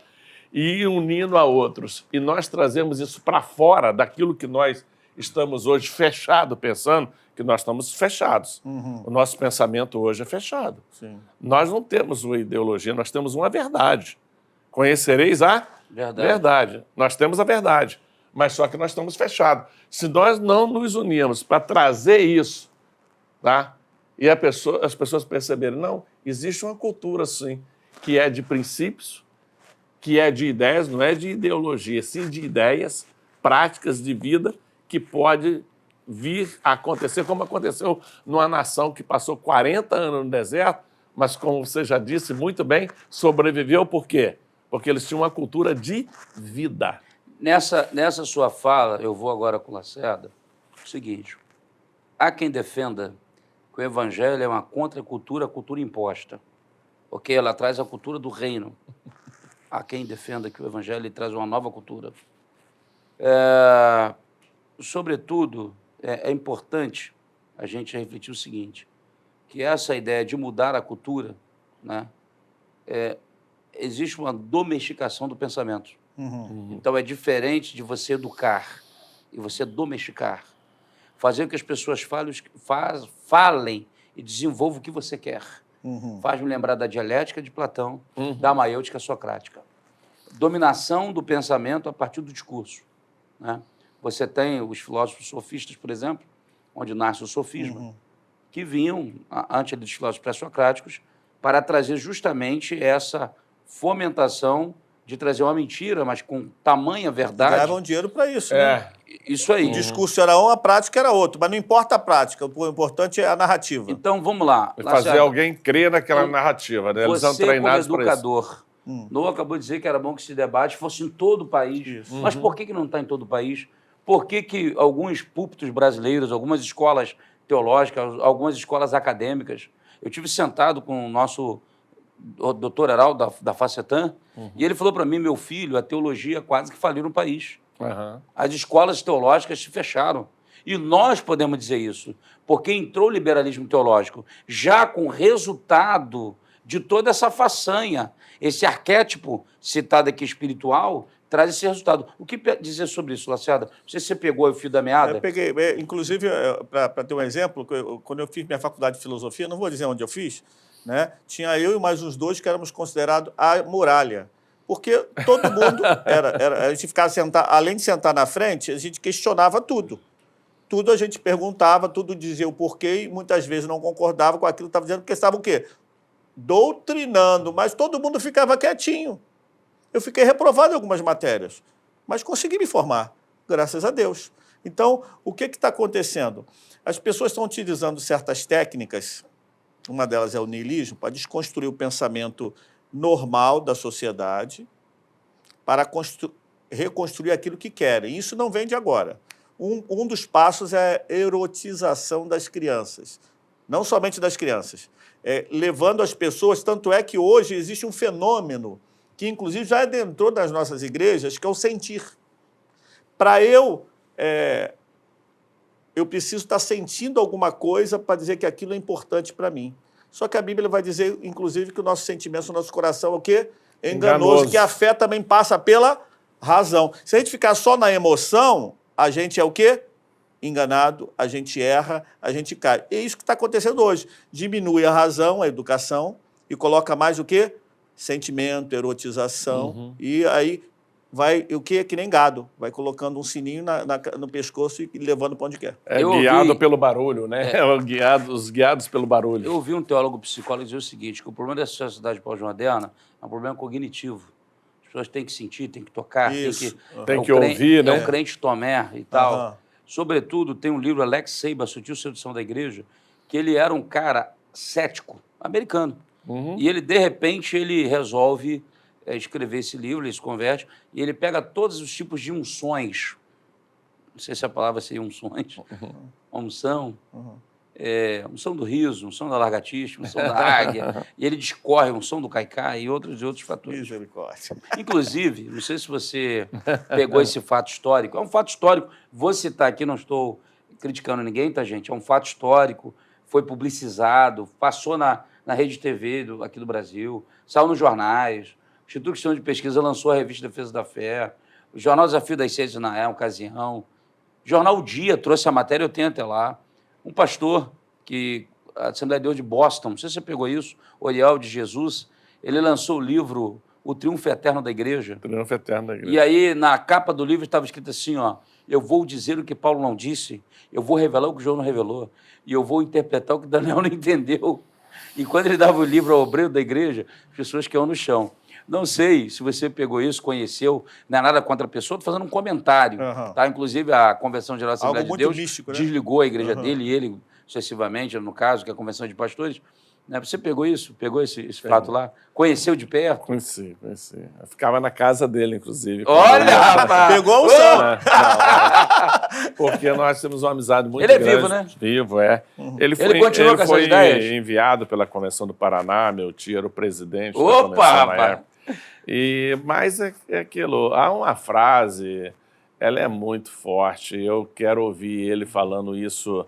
e ir unindo a outros. E nós trazemos isso para fora daquilo que nós estamos hoje fechados, pensando que nós estamos fechados. O nosso pensamento hoje é fechado. Sim. Nós não temos uma ideologia, nós temos uma verdade. Conhecereis a verdade. Nós temos a verdade, mas só que nós estamos fechados. Se nós não nos unirmos para trazer isso, tá? E as pessoas perceberem, não, existe uma cultura, sim, que é de princípios, que é de ideias, não é de ideologia, sim de ideias, práticas de vida, que pode vir a acontecer, como aconteceu numa nação que passou 40 anos no deserto, mas, como você já disse muito bem, sobreviveu por quê? Porque eles tinham uma cultura de vida. Nessa sua fala, eu vou agora com o Lacerda, o seguinte, há quem defenda que o evangelho é uma contracultura, a cultura imposta, porque ela traz a cultura do reino. Há quem defenda que o evangelho traz uma nova cultura. Sobretudo, é importante a gente refletir o seguinte, que essa ideia de mudar a cultura, né, existe uma domesticação do pensamento. Então, é diferente de você educar e você domesticar. Fazer com que as pessoas falem e desenvolvam o que você quer. Faz-me lembrar da dialética de Platão, da maiêutica socrática. Dominação do pensamento a partir do discurso, né? Você tem os filósofos sofistas, por exemplo, onde nasce o sofisma, que vinham, antes dos filósofos pré-socráticos, para trazer justamente essa fomentação de trazer uma mentira, mas com tamanha verdade. Ganhavam dinheiro para isso, né? Isso aí. O discurso era um, a prática era outro, mas não importa a prática, o importante é a narrativa. Então, vamos lá. Fazer alguém crer naquela narrativa, né? Eles são treinados como educador, Noah acabou de dizer que era bom que esse debate fosse em todo o país. Mas por que não está em todo o país? Por que alguns púlpitos brasileiros, algumas escolas teológicas, algumas escolas acadêmicas... Eu tive sentado com o nosso doutor Heraldo, da Facetan, e ele falou para mim, meu filho, a teologia quase que faliu no país. As escolas teológicas se fecharam. E nós podemos dizer isso, porque entrou o liberalismo teológico, já com resultado de toda essa façanha. Esse arquétipo citado aqui espiritual traz esse resultado. O que dizer sobre isso, Lacerda? Não sei se você pegou o fio da meada. Eu peguei. Inclusive, para ter um exemplo, quando eu fiz minha faculdade de filosofia, não vou dizer onde eu fiz, né? Tinha eu e mais uns 2 que éramos considerados a muralha. Porque todo mundo a gente ficava sentado, além de sentar na frente, a gente questionava tudo. Tudo a gente perguntava, tudo dizia o porquê, e muitas vezes não concordava com aquilo que estava dizendo, porque estavam o quê? Doutrinando, mas todo mundo ficava quietinho. Eu fiquei reprovado em algumas matérias, mas consegui me formar, graças a Deus. Então, o que está acontecendo? As pessoas estão utilizando certas técnicas, uma delas é o niilismo, para desconstruir o pensamento normal da sociedade, para reconstruir aquilo que querem. Isso não vem de agora. Um dos passos é a erotização das crianças, não somente das crianças, levando as pessoas, tanto é que hoje existe um fenômeno que, inclusive, já adentrou nas nossas igrejas, que é o sentir. Para eu preciso estar sentindo alguma coisa para dizer que aquilo é importante para mim. Só que a Bíblia vai dizer, inclusive, que o nosso sentimento, o nosso coração é o quê? Enganoso, que a fé também passa pela razão. Se a gente ficar só na emoção, a gente é o quê? Enganado, a gente erra, a gente cai. E é isso que está acontecendo hoje. Diminui a razão, a educação, e coloca mais o quê? Sentimento, erotização, e aí vai o que é que nem gado, vai colocando um sininho no pescoço e levando para onde quer. Guiado pelo barulho, né? Os guiados pelo barulho. Eu ouvi um teólogo psicólogo dizer o seguinte, que o problema dessa sociedade pós-moderna é um problema cognitivo. As pessoas têm que sentir, têm que tocar, tem que ouvir, né? É um crente Tomé e tal. Sobretudo, tem um livro, Alex Seiba, Sutil Sedução da Igreja, que ele era um cara cético, americano. E ele, de repente, ele resolve escrever esse livro, ele se converte, e ele pega todos os tipos de unções. Não sei se a palavra seria unções. Unção. Unção do riso, unção da lagartixa, unção da águia. E ele discorre unção do caicai e outros fatores. Misericórdia. Inclusive, não sei se você pegou esse fato histórico. É um fato histórico. Vou citar aqui, não estou criticando ninguém, tá, gente? É um fato histórico, foi publicizado, passou na rede TV aqui do Brasil, saiu nos jornais, o Instituto Cristão de Pesquisa lançou a revista Defesa da Fé, o Jornal Desafio das Ciências na ocasião, o Jornal O Dia trouxe a matéria, eu tenho até lá. Um pastor a Assembleia de Deus de Boston, não sei se você pegou isso, Oriel de Jesus, ele lançou o livro O Triunfo Eterno da Igreja. Triunfo Eterno da Igreja. E aí, na capa do livro, estava escrito assim, ó, eu vou dizer o que Paulo não disse, eu vou revelar o que João não revelou, e eu vou interpretar o que Daniel não entendeu. E quando ele dava o livro ao obreiro da igreja, as pessoas caíam no chão. Não sei se você pegou isso, conheceu, não é nada contra a pessoa, estou fazendo um comentário. Tá? Inclusive, a Convenção Geral da Assembleia de Deus místico, né? desligou a igreja dele e ele, sucessivamente, no caso, que é a Convenção de Pastores. Né? Você pegou isso? Pegou esse fato lá? Conheceu de perto? Conheci. Eu ficava na casa dele, inclusive. Olha, rapaz! Pegou a unção. Porque nós temos uma amizade muito Ele é grande. vivo, né? Vivo, é. Ele continua com essas ideias? Enviado pela Convenção do Paraná, meu tio era o presidente da Opa, convenção na rapaz! época. Mas é aquilo, há uma frase, ela é muito forte, eu quero ouvir ele falando isso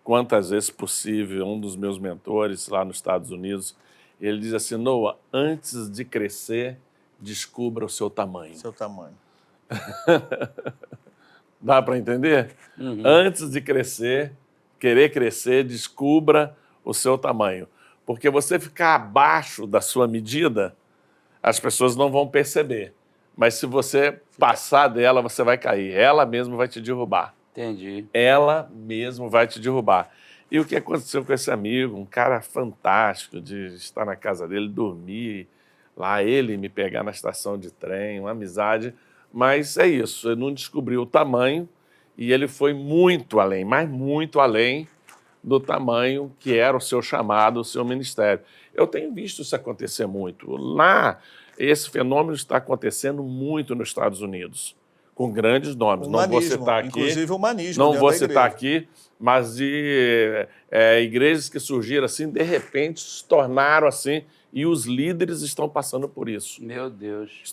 quantas vezes possível, um dos meus mentores lá nos Estados Unidos, ele diz assim, Noah, antes de crescer, descubra o seu tamanho. Seu tamanho. Dá para entender? Antes de crescer, querer crescer, descubra o seu tamanho. Porque você ficar abaixo da sua medida, as pessoas não vão perceber. Mas se você passar dela, você vai cair. Ela mesma vai te derrubar. Entendi. Ela mesmo vai te derrubar. E o que aconteceu com esse amigo? Um cara fantástico de estar na casa dele, dormir lá, ele me pegar na estação de trem, uma amizade. Mas é isso, ele não descobriu o tamanho e ele foi muito além, mas muito além do tamanho que era o seu chamado, o seu ministério. Eu tenho visto isso acontecer muito. Lá, esse fenômeno está acontecendo muito nos Estados Unidos, com grandes nomes. Humanismo, não vou citar aqui. Inclusive o humanismo. Não vou citar aqui, mas de igrejas que surgiram assim, de repente se tornaram assim, e os líderes estão passando por isso. Meu Deus.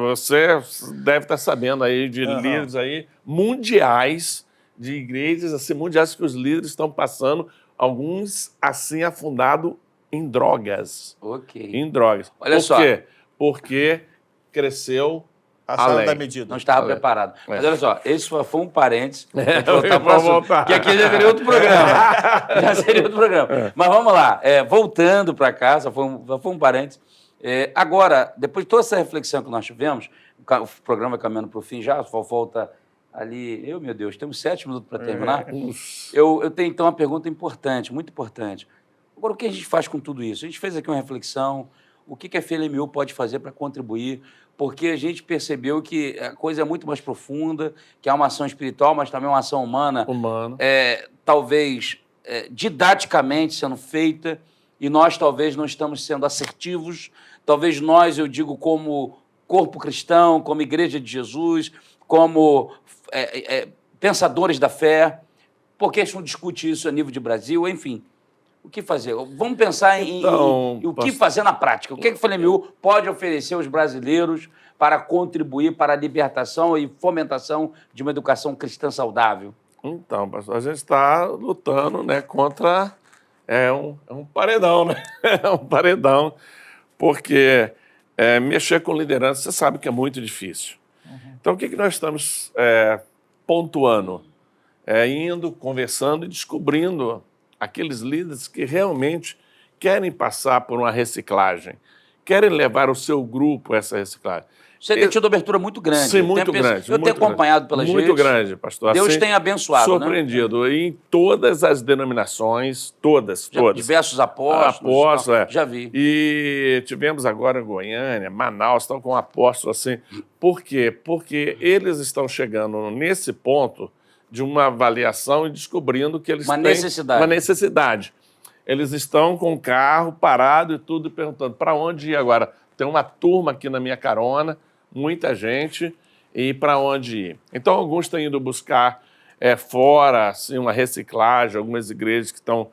Você deve estar sabendo aí de líderes aí mundiais, de igrejas assim, mundiais que os líderes estão passando, alguns assim afundados em drogas. Ok. Em drogas. Olha só. Por quê? Porque cresceu Acima além. da medida. Não estava preparado. Mas olha só, esse foi um parênteses. Vamos voltar. Que aqui já seria outro programa. Já seria outro programa. Mas vamos lá. Voltando para cá, só foi um parênteses. Agora, depois de toda essa reflexão que nós tivemos, o programa caminhando para o fim já, só falta ali... Meu Deus, temos 7 minutos para terminar. Eu tenho, então, uma pergunta importante, muito importante. Agora, o que a gente faz com tudo isso? A gente fez aqui uma reflexão, o que a FLMU pode fazer para contribuir, porque a gente percebeu que a coisa é muito mais profunda, que é uma ação espiritual, mas também uma ação humana. Talvez didaticamente sendo feita, e nós talvez não estamos sendo assertivos, talvez nós, eu digo, como corpo cristão, como igreja de Jesus, como pensadores da fé, porque a gente não discute isso a nível de Brasil, enfim. O que fazer? Vamos pensar em o que fazer na prática. O que a FLMU pode oferecer aos brasileiros para contribuir para a libertação e fomentação de uma educação cristã saudável? Então, pastor, a gente está lutando, né, contra... É um paredão, né? É um paredão, porque mexer com liderança, você sabe que é muito difícil. Então, o que nós estamos pontuando? Indo, conversando e descobrindo aqueles líderes que realmente querem passar por uma reciclagem, querem levar o seu grupo a essa reciclagem. Você tem tido abertura muito grande. Sim, muito grande. Eu tenho acompanhado pelas redes. Muito grande, pastor. Deus assim, tem abençoado, surpreendido. Né? Em todas as denominações, todas. Diversos apóstolos. Já vi. E tivemos agora em Goiânia, Manaus, estão com apóstolos assim. Por quê? Porque eles estão chegando nesse ponto de uma avaliação e descobrindo que eles têm uma necessidade. Eles estão com o carro parado e tudo, perguntando para onde ir agora. Tem uma turma aqui na minha carona, muita gente, e para onde ir? Então, alguns estão indo buscar fora assim, uma reciclagem, algumas igrejas que estão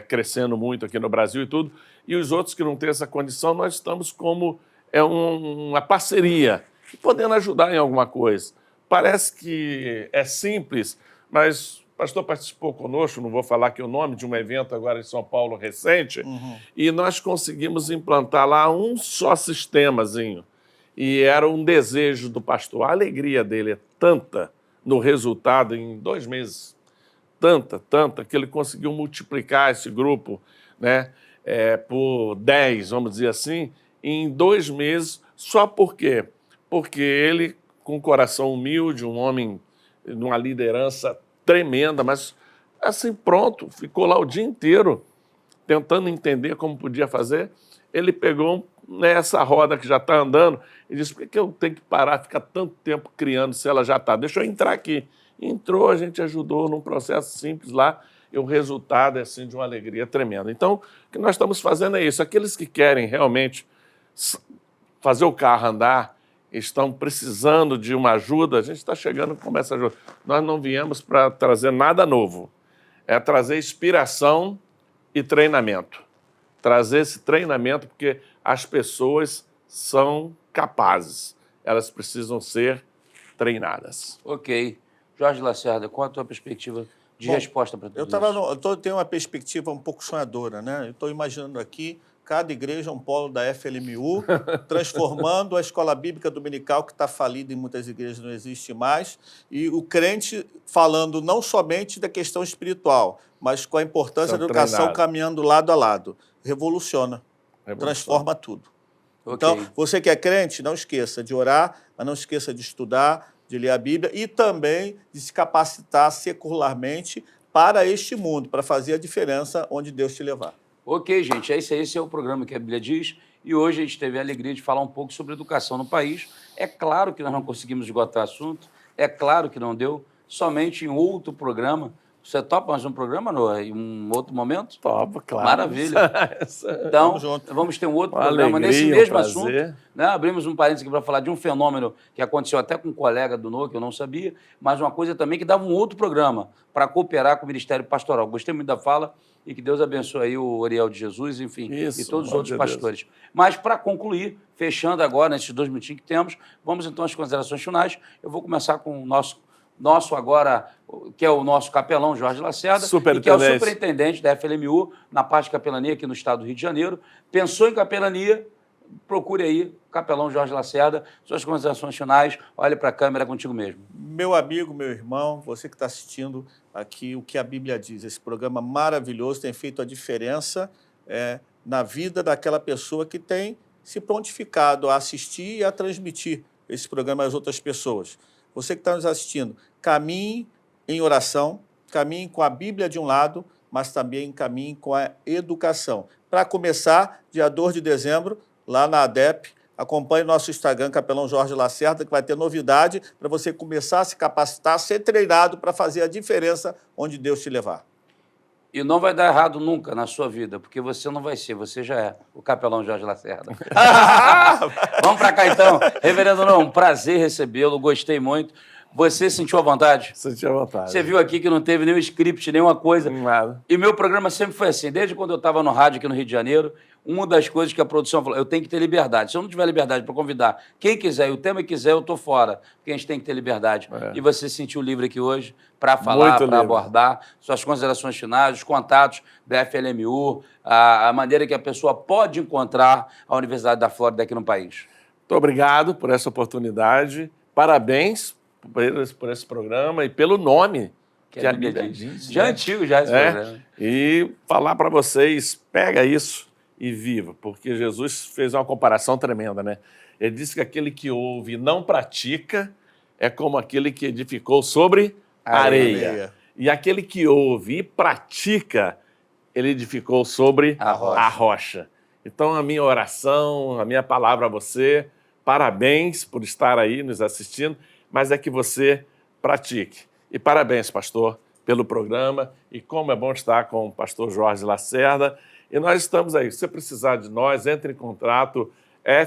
crescendo muito aqui no Brasil e tudo, e os outros que não têm essa condição, nós estamos como uma parceria, podendo ajudar em alguma coisa. Parece que é simples, mas pastor participou conosco, não vou falar aqui o nome, de um evento agora em São Paulo recente, e nós conseguimos implantar lá um só sistemazinho. E era um desejo do pastor. A alegria dele é tanta no resultado em 2 meses, tanta, que ele conseguiu multiplicar esse grupo, né, por 10, vamos dizer assim, em 2 meses. Só por quê? Porque ele, com um coração humilde, um homem numa liderança tremenda, mas assim, pronto, ficou lá o dia inteiro tentando entender como podia fazer. Ele pegou nessa roda que já está andando e disse: por que eu tenho que parar, ficar tanto tempo criando se ela já está? Deixa eu entrar aqui. Entrou, a gente ajudou num processo simples lá, e o resultado é assim de uma alegria tremenda. Então, o que nós estamos fazendo é isso. Aqueles que querem realmente fazer o carro andar, estão precisando de uma ajuda, a gente está chegando com essa ajuda. Nós não viemos para trazer nada novo, é trazer inspiração e treinamento. Trazer esse treinamento, porque as pessoas são capazes, elas precisam ser treinadas. Ok. Jorge Lacerda, qual a tua perspectiva de resposta para tudo isso? Eu tenho uma perspectiva um pouco sonhadora, né? Eu estou imaginando aqui cada igreja é um polo da FLMU, transformando a escola bíblica dominical, que está falida em muitas igrejas, não existe mais, e o crente falando não somente da questão espiritual, mas com a importância da educação caminhando lado a lado. Revoluciona. Transforma tudo. Okay. Então, você que é crente, não esqueça de orar, mas não esqueça de estudar, de ler a Bíblia e também de se capacitar secularmente para este mundo, para fazer a diferença onde Deus te levar. Ok, gente, esse é o programa que a Bíblia diz, e hoje a gente teve a alegria de falar um pouco sobre educação no país. É claro que nós não conseguimos esgotar o assunto, é claro que não deu, somente em outro programa. Você topa mais um programa, Noah, em um outro momento? Topo, claro. Maravilha. Então, vamos ter um outro programa nesse mesmo assunto. Né? Abrimos um parênteses aqui para falar de um fenômeno que aconteceu até com um colega do Noah, que eu não sabia, mas uma coisa também que dava um outro programa para cooperar com o Ministério Pastoral. Gostei muito da fala e que Deus abençoe aí o Oriel de Jesus, enfim, e todos os outros pastores. Mas, para concluir, fechando agora, nesses 2 minutinhos que temos, vamos então às considerações finais. Eu vou começar com o nosso agora, que é o nosso capelão Jorge Lacerda, e que é o superintendente da FLMU na parte de capelania aqui no estado do Rio de Janeiro. Pensou em capelania? Procure aí o capelão Jorge Lacerda, suas considerações finais, olhe para a câmera contigo mesmo. Meu amigo, meu irmão, você que está assistindo aqui o que a Bíblia diz, esse programa maravilhoso tem feito a diferença na vida daquela pessoa que tem se prontificado a assistir e a transmitir esse programa às outras pessoas. Você que está nos assistindo, caminhe em oração, caminhe com a Bíblia de um lado, mas também caminhe com a educação. Para começar, dia 2 de dezembro, lá na ADEP, acompanhe nosso Instagram, Capelão Jorge Lacerda, que vai ter novidade para você começar a se capacitar, ser treinado para fazer a diferença onde Deus te levar. E não vai dar errado nunca na sua vida, porque você não vai ser, você já é o capelão Jorge Lacerda. Vamos para cá, então. Reverendo Noah, um prazer recebê-lo, gostei muito. Você sentiu a vontade? Senti a vontade. Você viu aqui que não teve nenhum script, nenhuma coisa. Nada. E meu programa sempre foi assim, desde quando eu estava no rádio aqui no Rio de Janeiro, uma das coisas que a produção falou, eu tenho que ter liberdade. Se eu não tiver liberdade para convidar quem quiser e o tema que quiser, eu estou fora. Porque a gente tem que ter liberdade. E você se sentiu livre aqui hoje para falar, para abordar suas considerações finais, os contatos da FLMU, a maneira que a pessoa pode encontrar a Universidade da Flórida aqui no país. Muito obrigado por essa oportunidade. Parabéns por esse programa e pelo nome que a Bíblia diz. Já é antigo, já esse programa. E falar para vocês, pega isso e viva, porque Jesus fez uma comparação tremenda, né? Ele disse que aquele que ouve e não pratica é como aquele que edificou sobre areia. E aquele que ouve e pratica, ele edificou sobre a rocha. Então, a minha oração, a minha palavra a você, parabéns por estar aí nos assistindo, mas é que você pratique. E parabéns, pastor, pelo programa. E como é bom estar com o pastor Jorge Lacerda. E nós estamos aí. Se você precisar de nós, entre em contato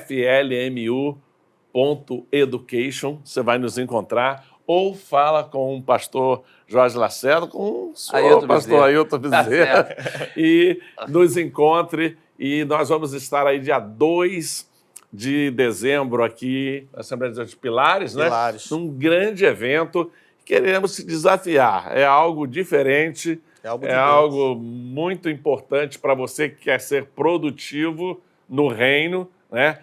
flmu.education, você vai nos encontrar. Ou fala com o pastor Jorge Lacerda, com o senhor pastor Ailton Bezerra, e nos encontre. E nós vamos estar aí dia 2 de dezembro aqui na Assembleia de Deus de Pilares, né? Num grande evento queremos se desafiar. É algo diferente, É algo muito importante para você que quer ser produtivo no reino, né?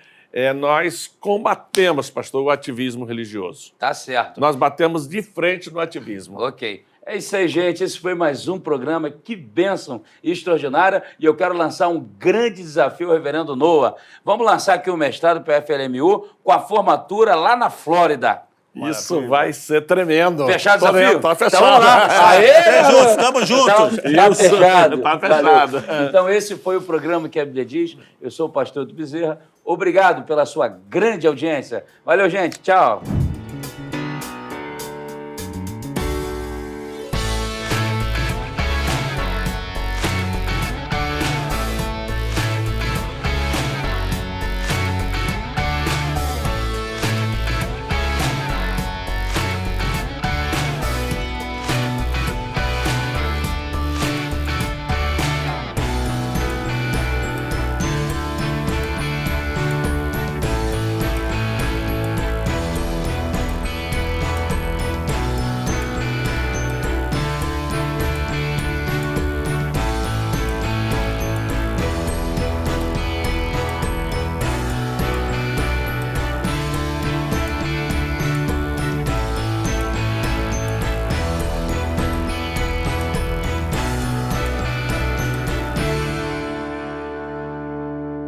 Nós combatemos, pastor, o ativismo religioso. Tá certo. Nós batemos de frente no ativismo. Ok. É isso aí, gente. Esse foi mais um programa. Que bênção extraordinária. E eu quero lançar um grande desafio ao reverendo Noah. Vamos lançar aqui o mestrado para a FLMU com a formatura lá na Flórida. Isso vai ser tremendo. Fechado o desafio? Tá fechado. Então vamos lá. Aê, Estamos juntos. Tá fechado. Tá fechado. Valeu. Então esse foi o programa que a Bíblia diz. Eu sou o pastor do Bezerra. Obrigado pela sua grande audiência. Valeu, gente. Tchau.